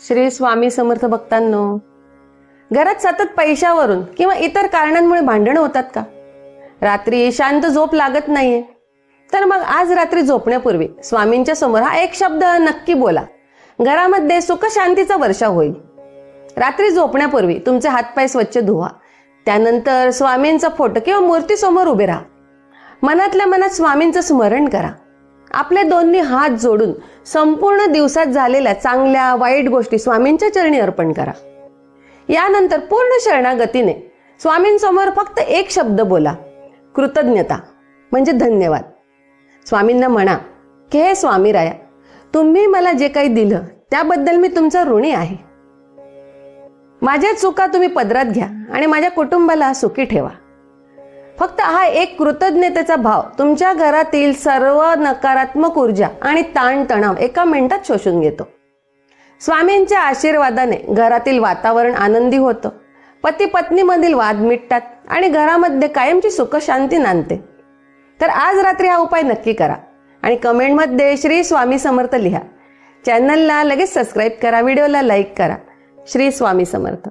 श्री स्वामी समर्थ भक्तांनो, घरात सतत पैशावरून किंवा इतर कारणांमुळे भांडणं होतात का? रात्री शांत झोप लागत नाहीये तर मग आज रात्री झोपण्यापूर्वी स्वामींच्या समोर हा एक शब्द नक्की बोला. घरामध्ये सुख शांतीचा वर्षा होईल. रात्री झोपण्यापूर्वी तुमचे हातपाय स्वच्छ धुवा. त्यानंतर स्वामींचा फोटो किंवा मूर्ती समोर उभे राहा. मनातल्या मनात स्वामींचं स्मरण करा. आपले दोन्ही हात जोडून संपूर्ण दिवसात झालेल्या चांगल्या वाईट गोष्टी स्वामींच्या चरणी अर्पण करा. यानंतर पूर्ण शरणागतीने स्वामींसमोर फक्त एक शब्द बोला, कृतज्ञता म्हणजे धन्यवाद. स्वामींना म्हणा की हे स्वामीराया, तुम्ही मला जे काही दिलं त्याबद्दल मी तुमचा ऋणी आहे. माझ्या चुका तुम्ही पदरात घ्या आणि माझ्या कुटुंबाला सुखी ठेवा. फक्त हा एक कृतज्ञतेचा भाव तुमच्या घरातील सर्व नकारात्मक ऊर्जा आणि ताणतणाव एका मिनिटात शोषून घेतो. स्वामींच्या आशीर्वादाने घरातील वातावरण आनंदी होतं. पती पत्नीमधील वाद मिटतात आणि घरामध्ये कायमची सुख शांती नांदते. तर आज रात्री हा उपाय नक्की करा आणि कमेंटमध्ये श्री स्वामी समर्थ लिहा. चॅनलला लगेच सबस्क्राईब करा, व्हिडिओला लाईक करा. श्री स्वामी समर्थ.